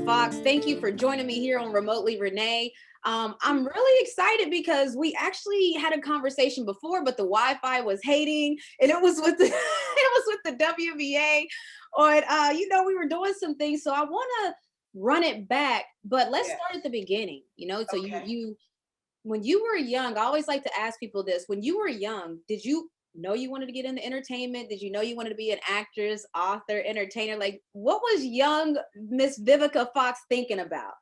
Vivica Fox. Thank you for joining me here on Remotely Renee. I'm really excited because we actually had a conversation before, but the Wi-Fi was hating, and it was with the it was with the WBA. On we were doing some things, so I want to run it back. But let's start at the beginning. So Okay. you when you were young, I always like to ask people this: when you were young, did you know you wanted to get into entertainment? Did you know you wanted to be an actress, author, entertainer? Like, what was young Miss Vivica Fox thinking about?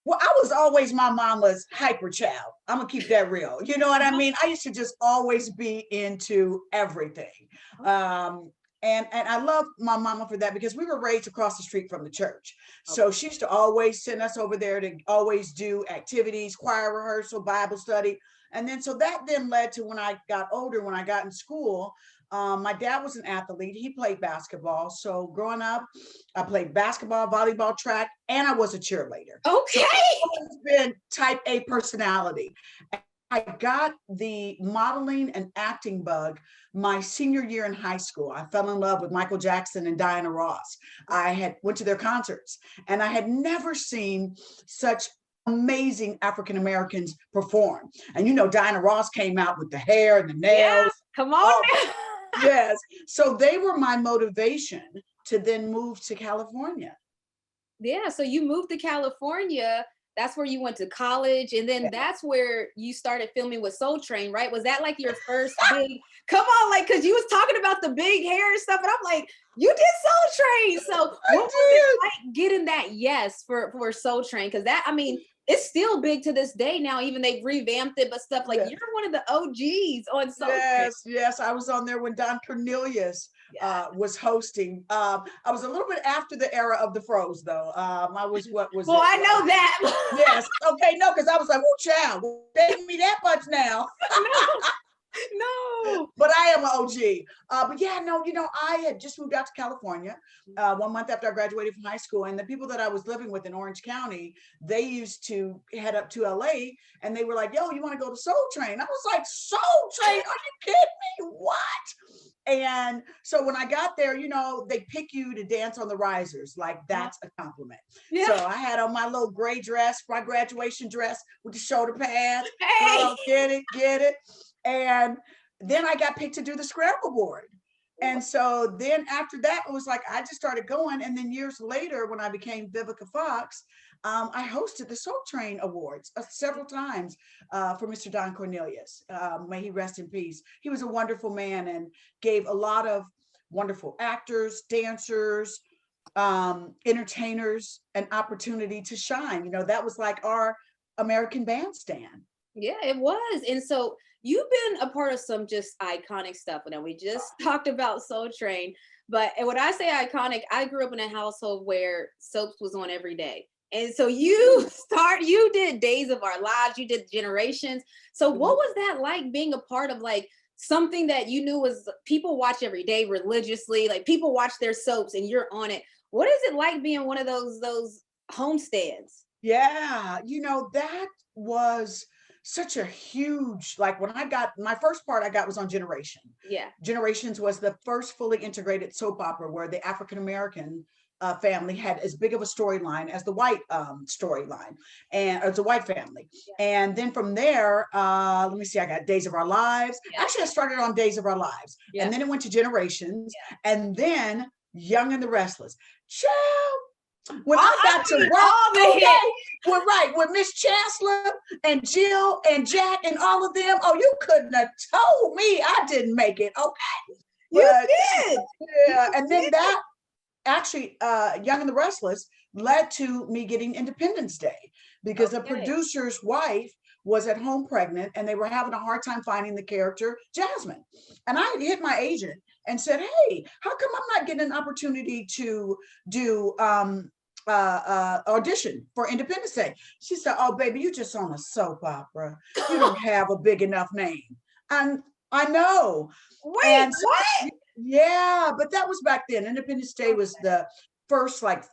Well, I was always my mama's hyper child. I'm gonna keep that real. You know what I mean? I used to just always be into everything. Um, and I love my mama for that because we were raised across the street from the church. So she used to always send us over there to always do activities, choir rehearsal, Bible study. And then so that then led to when I got older, when I got in school, my dad was an athlete. He played basketball. So growing up, I played basketball, volleyball, track, and I was a cheerleader. So Okay. I've always been type A personality. I got the modeling and acting bug my senior year in high school. I fell in love with Michael Jackson and Diana Ross. I had went to their concerts, and I had never seen such amazing African Americans perform. And Diana Ross came out with the hair and the Yeah, nails. come on Oh, now. yes. So they were my motivation to then move to California. Yeah, so you moved to California. That's where you went to college, and then that's where you started filming with Soul Train, right? Was that like your first big? Come on, like, because you was talking about the big hair and stuff, and I'm like, you did Soul Train. So what was it like getting that yes for Soul Train? Because that, I mean, it's still big to this day now. Even they've revamped it, but stuff like Yes. you're one of the OGs on Soul Train. Yes. I was on there when Don Cornelius was hosting. I was a little bit after the era of the Froze, though. I was what was Well, it? I know that. Yes. Okay. No, because I was like, "Oh, child, take me that much now." No. But I am an OG. But yeah, no, I had just moved out to California 1 month after I graduated from high school. And the people that I was living with in Orange County, they used to head up to LA, and they were like, "Yo, you want to go to Soul Train?" I was like, "Soul Train? Are you kidding me? What?" And so when I got there, they pick you to dance on the risers. Like, that's a compliment. Yeah. So I had on my little gray dress, my graduation dress with the shoulder pads. Hey. Girl, get it. And then I got picked to do the scramble board. And so then after that, it was like I just started going. And then years later, when I became Vivica Fox, I hosted the Soul Train Awards several times for Mr. Don Cornelius. May he rest in peace. He was a wonderful man and gave a lot of wonderful actors, dancers, entertainers an opportunity to shine. That was like our American Bandstand. Yeah, it was. And so you've been a part of some just iconic stuff. Now, we just talked about Soul Train, but when I say iconic, I grew up in a household where soaps was on every day. And so you did Days of Our Lives, you did Generations. So what was that like being a part of like something that you knew was people watch every day religiously, like people watch their soaps and you're on it. What is it like being one of those homesteads? Yeah, that was such a huge, like, when I got my first part I got was on Generation. Yeah. Generations was the first fully integrated soap opera where the African American family had as big of a storyline as the white storyline, and as a white family. And then from there, let me see, I got Days of Our Lives. Actually, I started on Days of Our Lives, and then it went to Generations, and then Young and the Restless. Child, when I got to work, right, with Miss Chancellor and Jill and Jack and all of them, oh, you couldn't have told me I didn't make it. Okay. You did. Yeah. And then that actually, Young and the Restless led to me getting Independence Day because the producer's wife was at home pregnant and they were having a hard time finding the character Jasmine. And I had hit my agent and said, "Hey, how come I'm not getting an opportunity to do audition for Independence Day?" She said, "Oh, baby, you just on a soap opera. You don't have a big enough name." And I know. Wait, and so, what? Yeah, but that was back then. Independence Day was the first like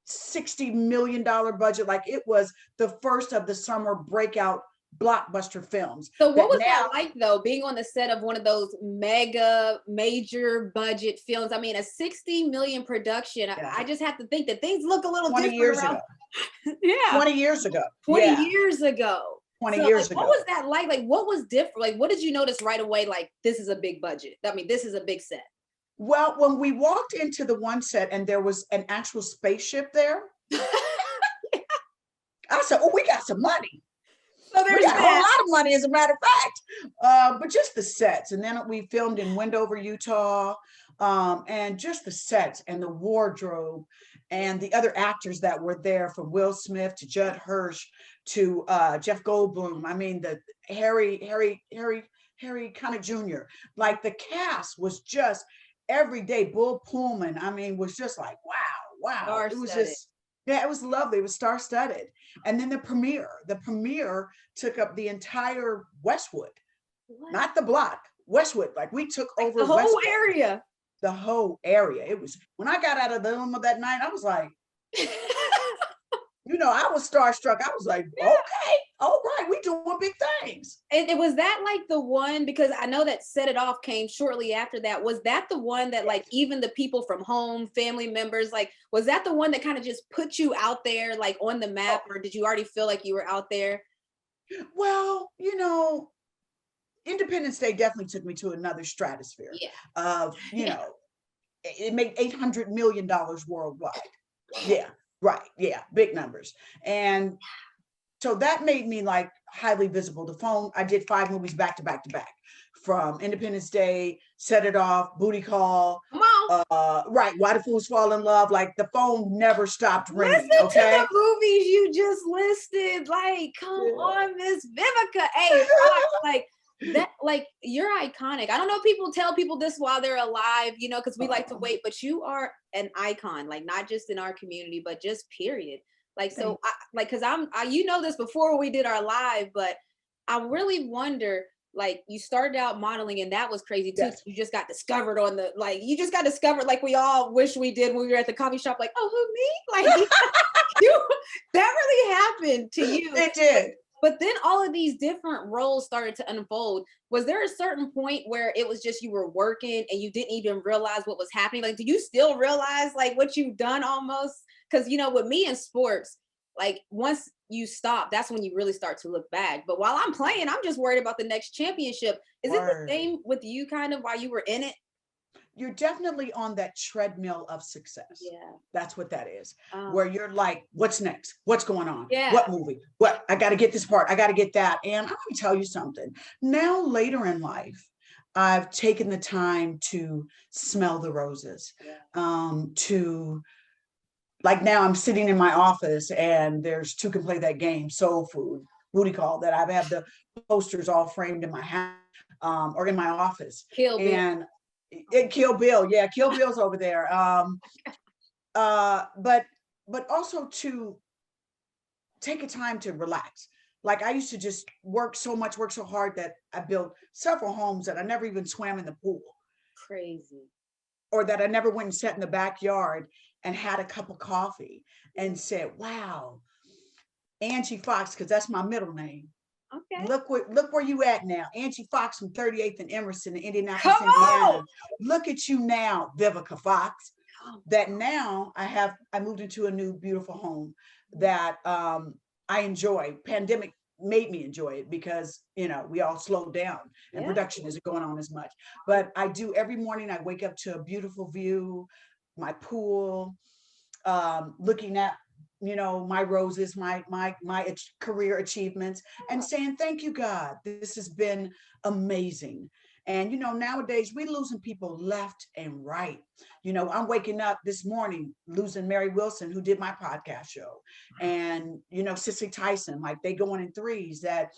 $60 million budget. Like, it was the first of the summer breakout blockbuster films. So what was now, that like though, being on the set of one of those mega major budget films? I mean, a 60 million production. yeah, I just have to think that things look a little 20 different years around. ago. Yeah. 20 years ago. 20 Yeah. years ago. 20 So years like, what ago. was that like? Like, what was different? Like, what did you notice right away? Like, this is a big budget. I mean, this is a big set. Well, when we walked into the one set and there was an actual spaceship there, I said, oh, we got some money. So We there's got a whole that. lot of money, as a matter of fact. But just the sets. And then we filmed in Wendover, Utah. And just the sets and the wardrobe and the other actors that were there, from Will Smith to Judd Hirsch to Jeff Goldblum. I mean, the Harry Connick Jr. Like, the cast was just every day. Bull Pullman, I mean, was just like, wow. It was just, yeah, it was lovely. It was star-studded. And then the premiere took up the entire Westwood, not the block, Westwood. Like, we took over the whole Westwood. area. The whole area. It was, when I got out of the limo that night, I was like, I was starstruck. I was like, okay, all right, we doing big things. And it was that like the one, because I know that Set It Off came shortly after that. Was that the one that like even the people from home, family members, like, was that the one that kind of just put you out there, like on the map, or did you already feel like you were out there? Well, Independence Day definitely took me to another stratosphere. Yeah. Of, it made $800 million worldwide. Yeah, right. Yeah, big numbers. And so that made me like highly visible. I did 5 movies back to back to back, from Independence Day, Set It Off, Booty Call. Come on. Right, Why Do Fools Fall in Love? Like, the phone never stopped ringing. Listen Okay, to the movies you just listed. Like, come on, Miss Vivica A. Like that, like, you're iconic. I don't know if people tell people this while they're alive, because we like to wait, but you are an icon, like, not just in our community, but just period. Like, so because this before we did our live, but I really wonder, like, you started out modeling and that was crazy too. Yes. You just got discovered like we all wish we did when we were at the coffee shop, like, oh, who, me? Like, that really happened to you. It did. But then all of these different roles started to unfold. Was there a certain point where it was just you were working and you didn't even realize what was happening? Like, do you still realize like what you've done almost? Because, with me in sports, like, once you stop, that's when you really start to look back. But while I'm playing, I'm just worried about the next championship. Is it the same with you, kind of, while you were in it? You're definitely on that treadmill of success. Yeah. That's what that is. Where you're like, what's next? What's going on? Yeah. What movie? What? I got to get this part. I got to get that. And I'm going to tell you something. Now, later in life, I've taken the time to smell the roses, like, now I'm sitting in my office and there's Two Can Play That Game, Soul Food, Booty Call, that I've had the posters all framed in my house, or in my office. Kill Bill. And Kill Bill. Yeah, Kill Bill's over there. But also to take a time to relax. Like, I used to just work so hard that I built several homes that I never even swam in the pool. Crazy. Or that I never went and sat in the backyard and had a cup of coffee and said, wow, Angie Fox, because that's my middle name. Okay. Look where you at now. Angie Fox from 38th and Emerson in Indianapolis, Come Indiana. on! Look at you now, Vivica Fox. That now I moved into a new beautiful home that I enjoy. Pandemic made me enjoy it because, we all slowed down and production isn't going on as much. But I do every morning. I wake up to a beautiful view, my pool, looking at, my roses, my career achievements, and saying, thank you, God, this has been amazing. And, nowadays we're losing people left and right. I'm waking up this morning losing Mary Wilson, who did my podcast show, and, Cicely Tyson, like, they going in threes. That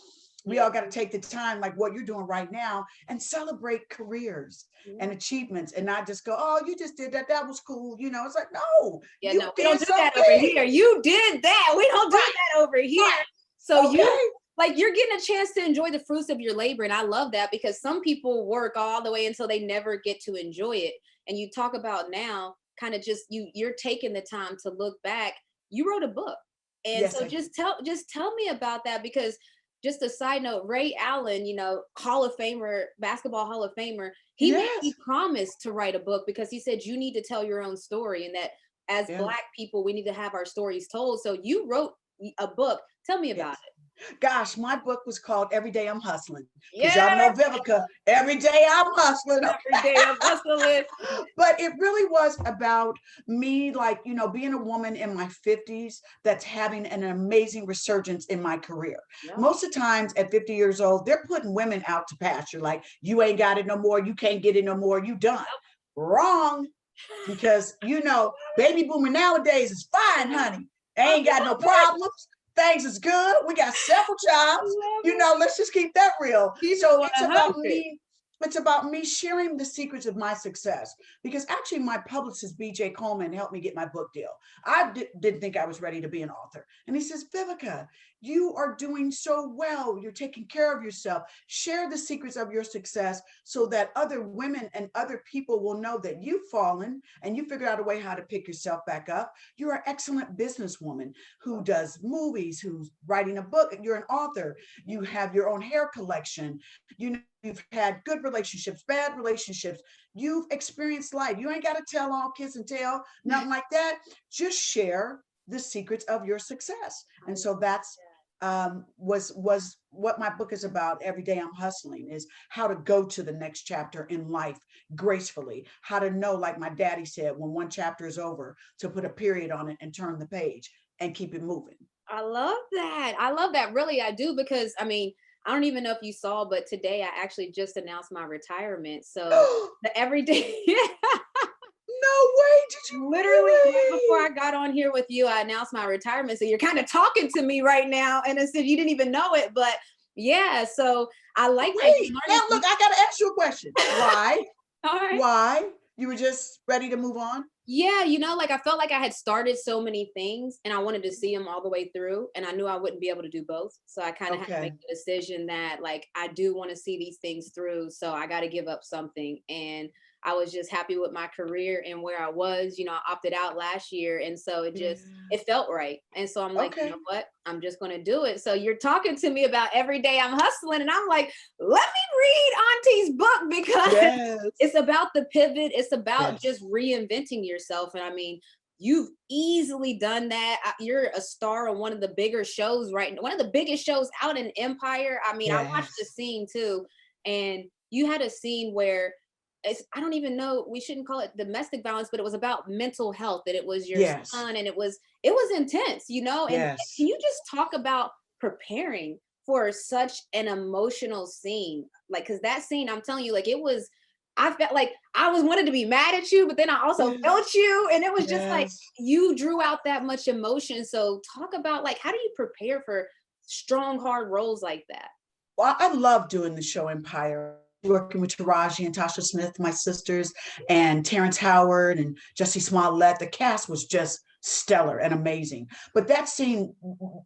we all got to take the time, like what you're doing right now, and celebrate careers and achievements, and not just go, oh, you just did that. That was cool. It's like, no. Yeah, no, we don't do that over here. You did that. We don't do that over here. Right. So you're getting a chance to enjoy the fruits of your labor. And I love that, because some people work all the way until they never get to enjoy it. And you talk about now kind of just you're taking the time to look back. You wrote a book. And so just tell me about that, because just a side note, Ray Allen, Hall of Famer, basketball Hall of Famer, he made Yes. me promise to write a book because he said you need to tell your own story and that as Yeah. Black people, we need to have our stories told. So you wrote a book. Tell me about Yes. it. Gosh, my book was called Every Day I'm Hustling. Because y'all Yeah, know Vivica, every day I'm hustling. every day I'm hustling. But it really was about me, like, being a woman in my 50s that's having an amazing resurgence in my career. Yeah. Most of the times at 50 years old, they're putting women out to pasture. Like, you ain't got it no more. You can't get it no more. You done. Wrong. Because, baby boomer nowadays is fine, honey. They ain't got no problems. Things is good. We got several jobs. Let's just keep that real. Keep So it it's about 100. me. It's about me sharing the secrets of my success, because actually my publicist, BJ Coleman, helped me get my book deal. I didn't think I was ready to be an author. And he says, Vivica, you are doing so well. You're taking care of yourself. Share the secrets of your success so that other women and other people will know that you've fallen and you figured out a way how to pick yourself back up. You're an excellent businesswoman who does movies, who's writing a book. You're an author. You have your own hair collection. You've had good relationships, bad relationships. You've experienced life. You ain't got to tell all kiss and tell, nothing like that. Just share the secrets of your success. And so that's was what my book is about. Every Day I'm Hustling is how to go to the next chapter in life gracefully, how to know, like my daddy said, when one chapter is over, to put a period on it and turn the page and keep it moving. I love that. I love that. Really, I do, because I don't even know if you saw, but today I actually just announced my retirement. So No the everyday, way, did you literally right before I really? got on here with you, I announced my retirement. So you're kind of talking to me right now, and as if you didn't even know it. But yeah, so I like that Wait, you're now learning. look, I gotta ask you a question. Why? All right. Why? You were just ready to move on? Yeah, like I felt like I had started so many things and I wanted to see them all the way through. And I knew I wouldn't be able to do both. So I kind of had to make Okay. the decision that like I do want to see these things through. So I got to give up something. And I was just happy with my career and where I was. I opted out last year. And so Yeah. it felt right. And so I'm like, you Okay. know what? I'm just going to do it. So you're talking to me about Every Day I'm Hustling. And I'm like, let me read Auntie's book because Yes. it's about the pivot. It's about Yes. just reinventing yourself. And you've easily done that. You're a star on one of the bigger shows right now, one of the biggest shows out in Empire. I watched the Yes. scene too. And you had a scene where I don't even know, we shouldn't call it domestic violence, but it was about mental health, that it was your Yes. son, and it was intense. And Yes. can you just talk about preparing for such an emotional scene? Like, because that scene, I'm telling you, like, I felt like I was wanted to be mad at you, but then I also Yes. felt you. And it was just like Yes. you drew out that much emotion. So talk about like, how do you prepare for strong, hard roles like that? Well, I love doing the show Empire, working with Taraji and Tasha Smith, my sisters, and Terrence Howard and Jussie Smollett. The cast was just stellar and amazing. But that scene,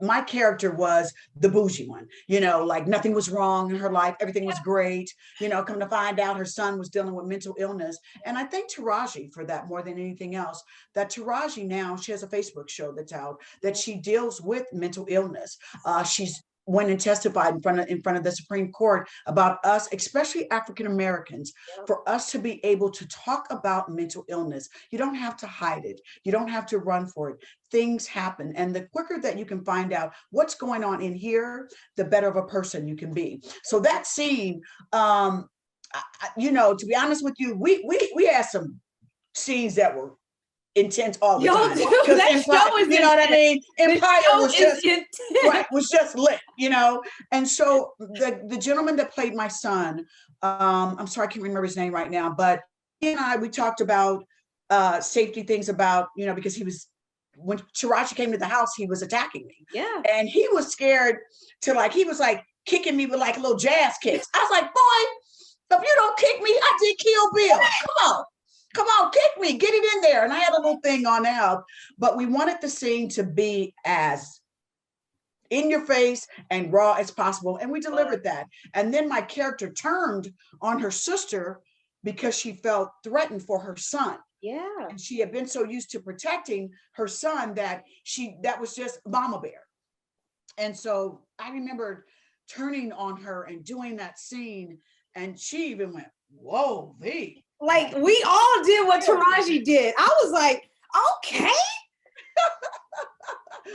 my character was the bougie one, like nothing was wrong in her life. Everything was great. Come to find out her son was dealing with mental illness. And I thank Taraji for that more than anything else, that Taraji now, she has a Facebook show that's out that she deals with mental illness. She's went and testified in front of the Supreme Court about us, especially African Americans, for us to be able to talk about mental illness. You don't have to hide it. You don't have to run for it. Things happen. And the quicker that you can find out what's going on in here, the better of a person you can be. So that scene, to be honest with you, we had some scenes that were intense all the Y'all time. do. Because That Empire, show is you know what I mean? Empire was just intense. right, was just lit. And so the gentleman that played my son, I'm sorry, I can't remember his name right now, but he and we talked about safety things about, because when Taraji came to the house, he was attacking me. Yeah. And he was scared he was like kicking me with like little jazz kicks. I was like, boy, if you don't kick me, I did Kill Bill. Come on, kick me, get it in there. And I had a little thing on out, but we wanted the scene to be as in your face and raw as possible. And we delivered that. And then my character turned on her sister because she felt threatened for her son. Yeah. And she had been so used to protecting her son that was just mama bear. And so I remember turning on her and doing that scene. And she even went, whoa, V. Like we all did what Taraji did. I was like, okay.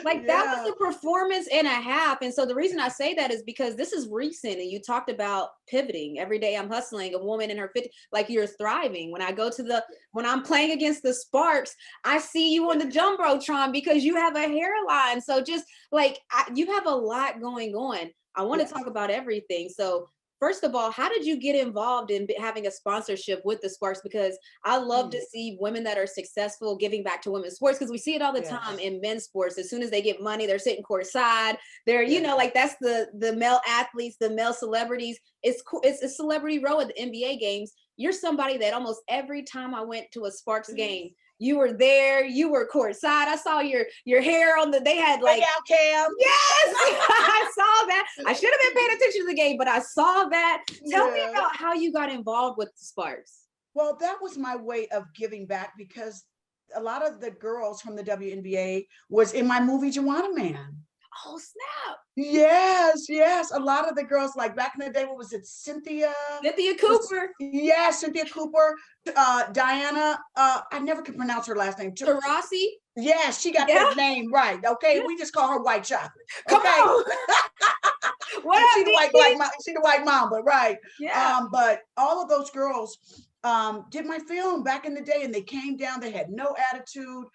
Like that was a performance and a half. And so the reason I say that is because this is recent, and you talked about pivoting. Every day I'm hustling, a woman in her 50s, like you're thriving. When I go to when I'm playing against the Sparks, I see you on the Jumbotron because you have a hairline. So just like you have a lot going on. I want to talk about everything. So first of all, how did you get involved in having a sponsorship with the Sparks? Because I love to see women that are successful giving back to women's sports, because we see it all the time in men's sports. As soon as they get money, they're sitting courtside. They're, you know, like that's the male athletes, the male celebrities. It's a celebrity row at the NBA games. You're somebody that almost every time I went to a Sparks game, you were there, you were courtside. I saw your hair on they had like out cam. Yes, I saw that. I should have been paying attention to the game, but I saw that. Tell me about how you got involved with the Sparks. Well, that was my way of giving back, because a lot of the girls from the WNBA was in my movie Juwanna Mann. Oh, snap. Yes. A lot of the girls, like back in the day, what was it? Cynthia Cooper. Cynthia Cooper. Diana, I never could pronounce her last name. Taurasi. Yeah, she got that name right. Okay, we just call her White Chocolate. Come on. She's the white mamba, right? Yeah. But all of those girls did my film back in the day, and they came down. They had no attitude.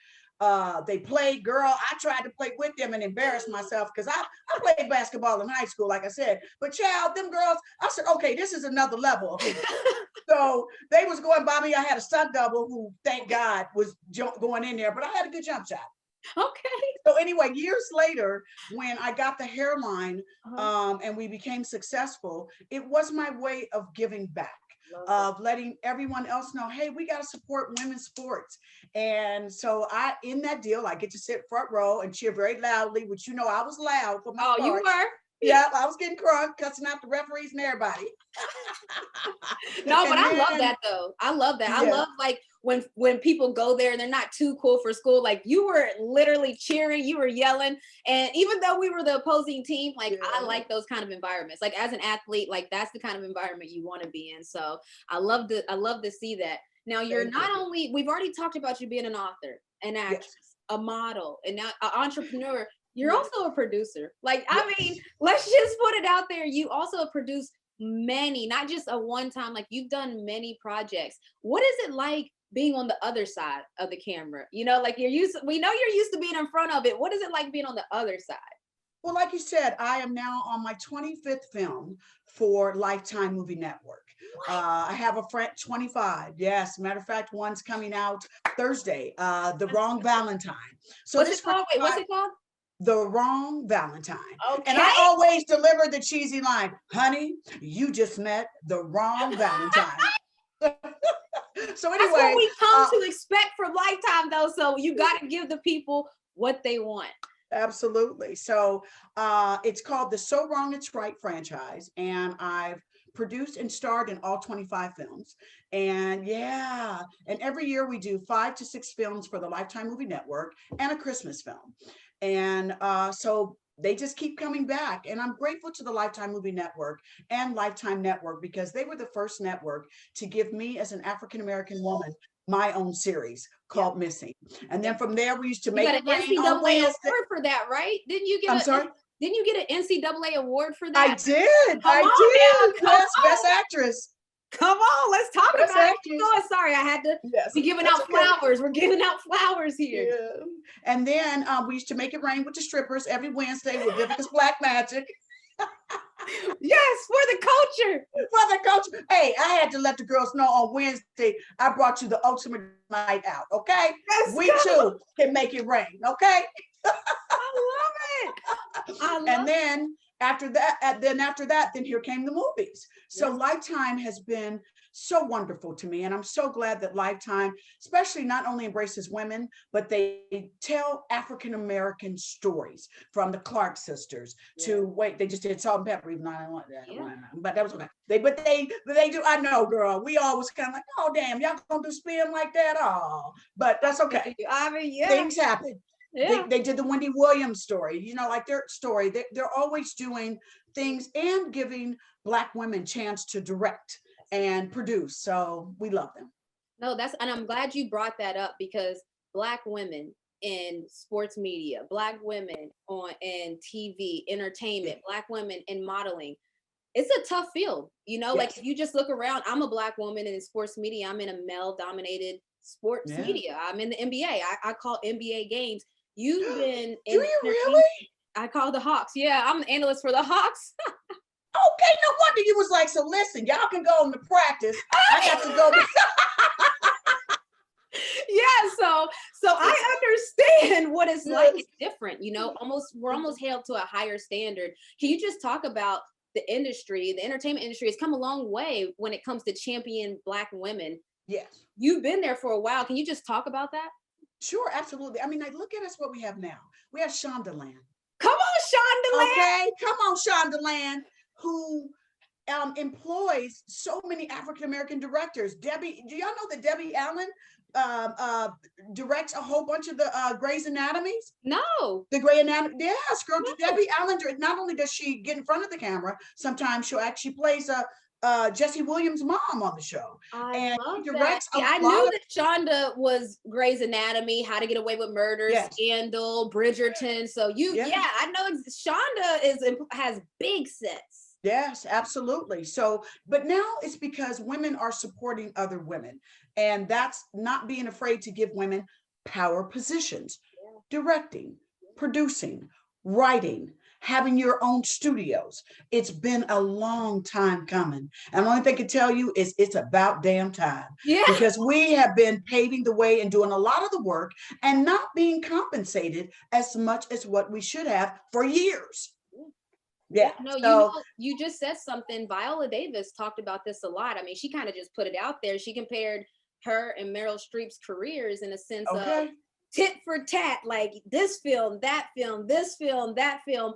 They played, girl. I tried to play with them and embarrass myself, because I played basketball in high school, like I said. But child, them girls, I said, okay, this is another level. So they was going by me. I had a stunt double who, thank God, was going in there, but I had a good jump shot. Okay. So anyway, years later, when I got the hairline and we became successful, it was my way of giving back. Of letting everyone else know, hey, we got to support women's sports. And so in that deal, I get to sit front row and cheer very loudly, which, you know, I was loud for my part. You were? Yeah, I was getting crunk, cussing out the referees and everybody. No, but I love that though. I love that. I love like when people go there and they're not too cool for school, like you were literally cheering, you were yelling. And even though we were the opposing team, like I like those kind of environments. Like as an athlete, like that's the kind of environment you want to be in. So I love to see that. Now you're not only, we've already talked about you being an author, an actress, a model, and now an entrepreneur. You're also a producer. Like, I mean, let's just put it out there. You also have produced many, not just a one time, like you've done many projects. What is it like being on the other side of the camera? You know, like we know you're used to being in front of it. What is it like being on the other side? Well, like you said, I am now on my 25th film for Lifetime Movie Network. I have a friend, 25. Yes, matter of fact, one's coming out Thursday, The Wrong Valentine. So what's it called? Wait, what's it called? The Wrong Valentine. Okay. And I always deliver the cheesy line, honey, you just met the wrong Valentine. So anyway. That's what we come to expect from Lifetime though. So you got to give the people what they want. Absolutely. So it's called the So Wrong It's Right franchise. And I've produced and starred in all 25 films. And and every year we do 5 to 6 films for the Lifetime Movie Network and a Christmas film. And so they just keep coming back. And I'm grateful to the Lifetime Movie Network and Lifetime Network, because they were the first network to give me, as an African-American woman, my own series called Missing. And then from there, we used to make an NCAA award for that, right? Didn't you get Didn't you get an NCAA award for that? I did. I did. Yes, Best Actress. Come on, let's talk about it. Oh, sorry, I had to be giving out flowers. We're giving out flowers here. Yeah. And then we used to make it rain with the strippers every Wednesday with Vivica's Black Magic. Yes, for the culture. For the culture. Hey, I had to let the girls know on Wednesday I brought you the ultimate night out. Okay, we too can make it rain. Okay. I love it. And then after that, then here came the movies. So Lifetime has been so wonderful to me. And I'm so glad that Lifetime, especially, not only embraces women, but they tell African-American stories, from the Clark sisters to, they just did Salt and Pepper, even though I don't want that, but that was okay. They do, I know, girl, we always kind of like, oh, damn, y'all gonna do spin like that? Oh, but that's okay. I mean, things happen. Yeah. They did the Wendy Williams story, you know, like their story. They're always doing things and giving Black women chance to direct and produce. So we love them. No, and I'm glad you brought that up because Black women in sports media, Black women in TV, entertainment, Black women in modeling, it's a tough field. Like Yes. if you just look around, I'm a Black woman in sports media. I'm in a male dominated sports Yeah. media. I'm in the NBA. I call NBA games. You've been Do in the you entertainment. really? I call the Hawks. Yeah, I'm an analyst for the Hawks. Okay, no wonder you was like, so listen, y'all can go on to practice. I got to go. Yeah, so I understand what it's like. It's different, we're almost held to a higher standard. Can you just talk about the industry? The entertainment industry has come a long way when it comes to champion Black women. Yes. You've been there for a while. Can you just talk about that? Sure, absolutely. I mean, like, look at us what we have now. We have Shondaland. Come on, Shondaland. Okay, come on, Shondaland, who employs so many African American directors. Debbie, do y'all know that Debbie Allen directs a whole bunch of the Grey's Anatomies? No. The Grey Anatomy, yes, girl. No. Debbie Allen. Not only does she get in front of the camera, sometimes she'll actually plays Jesse Williams' mom on the show, I love she directs that. I knew that Shonda was Grey's Anatomy, How to Get Away with Murder, yes. Scandal, Bridgerton. So I know Shonda has big sets. Yes, absolutely. So, but now it's because women are supporting other women, and that's not being afraid to give women power positions, directing, producing, writing, having your own studios. It's been a long time coming. And the only thing I can tell you is it's about damn time. Yeah. Because we have been paving the way and doing a lot of the work and not being compensated as much as what we should have for years. Yeah. No, you just said something. Viola Davis talked about this a lot. I mean, she kind of just put it out there. She compared her and Meryl Streep's careers in a sense of tit for tat, like this film, that film, this film, that film.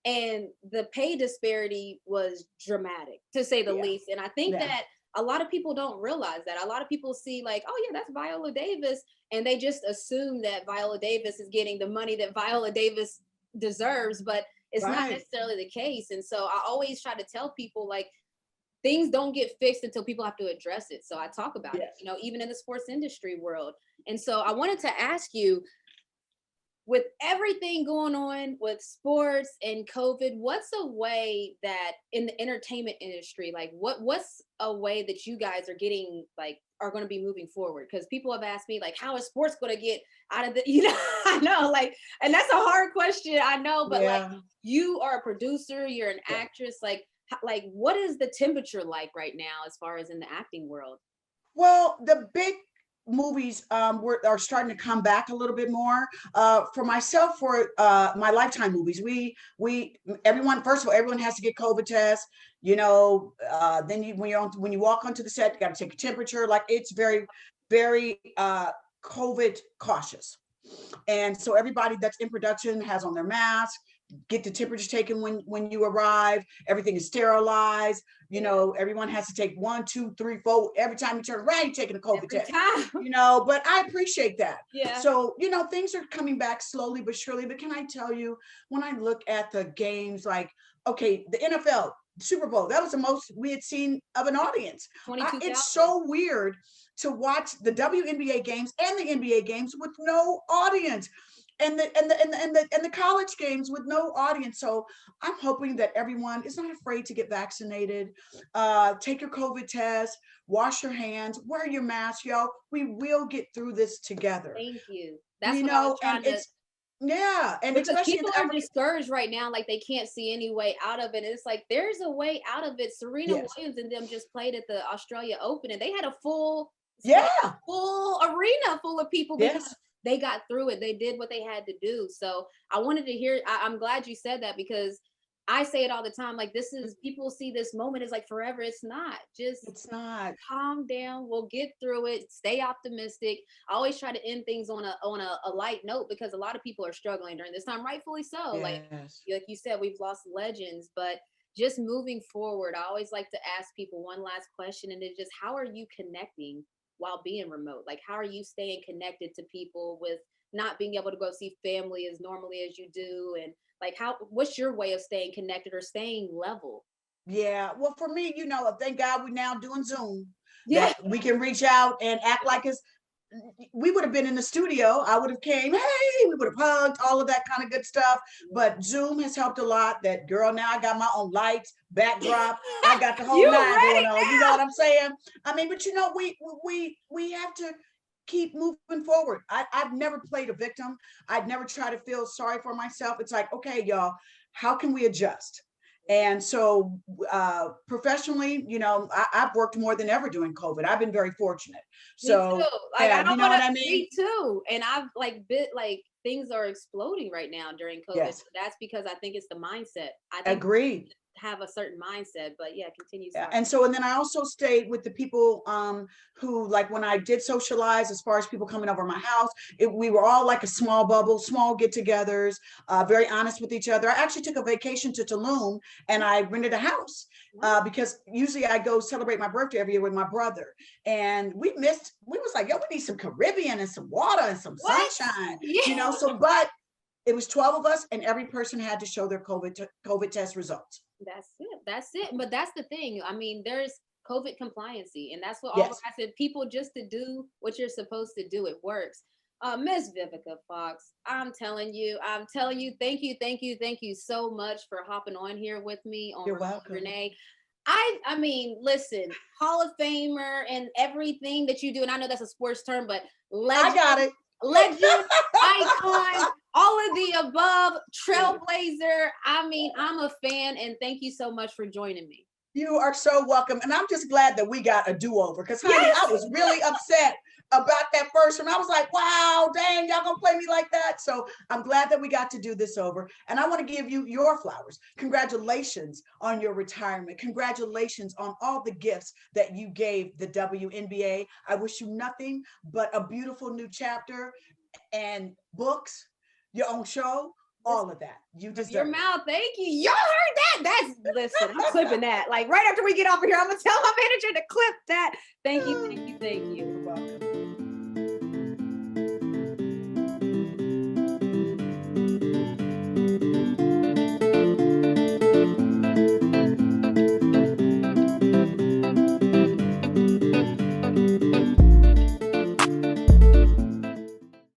And the pay disparity was dramatic, to say the least. And I think that a lot of people don't realize that. A lot of people see like, oh yeah, that's Viola Davis. And they just assume that Viola Davis is getting the money that Viola Davis deserves. But it's not necessarily the case. And so I always try to tell people like things don't get fixed until people have to address it. So I talk about it, even in the sports industry world. And so I wanted to ask you, with everything going on with sports and COVID, what's a way that in the entertainment industry, like what's a way that you guys are getting are going to be moving forward? Because people have asked me like, how is sports going to get out of the, I know, like, and that's a hard question, I know, but like you are a producer, you're an actress, like what is the temperature like right now as far as in the acting world? Well, the big movies are starting to come back a little bit more. For myself, for my Lifetime movies, everyone, first of all, everyone has to get COVID tests. Then when you walk onto the set, you got to take a temperature. Like it's very, very COVID cautious. And so everybody that's in production has on their mask, get the temperature taken when you arrive. Everything is sterilized. Everyone has to take 1, 2, 3, 4. Every time you turn around, you're taking a COVID test. But I appreciate that. Yeah. So, things are coming back slowly but surely. But can I tell you, when I look at the games, like, okay, the NFL, Super Bowl, that was the most we had seen of an audience. It's so weird to watch the WNBA games and the NBA games with no audience. And the college games with no audience. So I'm hoping that everyone is not afraid to get vaccinated, take your COVID test, wash your hands, wear your mask, y'all. We will get through this together. Thank you. That's what I was trying to. And because people are discouraged right now, like they can't see any way out of it. It's like there's a way out of it. Serena Williams and them just played at the Australia Open, and they had a full arena full of people because they got through it. They did what they had to do. So I wanted to hear. I'm glad you said that because I say it all the time. Like this is people see this moment as like forever. It's not. It's not. Calm down. We'll get through it. Stay optimistic. I always try to end things on a light note because a lot of people are struggling during this time, rightfully so. Like you said, we've lost legends, but just moving forward, I always like to ask people one last question, and it's just how are you connecting while being remote? Like how are you staying connected to people with not being able to go see family as normally as you do, and Like what's your way of staying connected or staying level? Yeah, well, for me, thank God we're now doing Zoom, Yeah. that we can reach out and act like it's, we would have been in the studio. I would have came, hey, we would have hugged, all of that kind of good stuff. But Zoom has helped a lot. That girl, now I got my own lights, backdrop. I got the whole You nine going ready on. You know what I'm saying? I mean, but we have to keep moving forward. I've never played a victim. I'd never try to feel sorry for myself. It's like, okay, y'all, how can we adjust? And so professionally, I've worked more than ever during COVID. I've been very fortunate. Me too. So Like I yeah, you don't know want what to. I mean? Me too. And I've things are exploding right now during COVID. Yes, So that's because I think it's the mindset. I think agreed. have a certain mindset. But yeah, continue. Yeah, Sorry. and then I also stayed with the people who, like, when I did socialize, as far as people coming over my house, we were all like a small bubble, small get-togethers, very honest with each other. I actually took a vacation to Tulum and I rented a house because usually I go celebrate my birthday every year with my brother, and we was like, yo, we need some Caribbean and some water and some What? sunshine, Yeah. So but it was 12 of us and every person had to show their COVID test results. That's it. That's it. But that's the thing. I mean, there's COVID compliancy, and that's what all Yes. I said. People just to do what you're supposed to do. It works. Miss Vivica Fox, I'm telling you, thank you so much for hopping on here with me on You're welcome. Renee. I mean, listen, Hall of Famer and everything that you do, and I know that's a sports term, but I got it. legend, icon, all of the above, trailblazer. I mean, I'm a fan, and thank you so much for joining me. You are so welcome. And I'm just glad that we got a do-over, because honey, Yes. I was really upset about that first one. I was like, wow, dang, y'all gonna play me like that. So I'm glad that we got to do this over. And I want to give you your flowers. Congratulations on your retirement. Congratulations on all the gifts that you gave the WNBA. I wish you nothing but a beautiful new chapter and books, your own show, all of that. You deserve your mouth. Thank you. Y'all heard that? Listen, I'm clipping that. Like right after we get off of here, I'm gonna tell my manager to clip that. Thank you, thank you, thank you.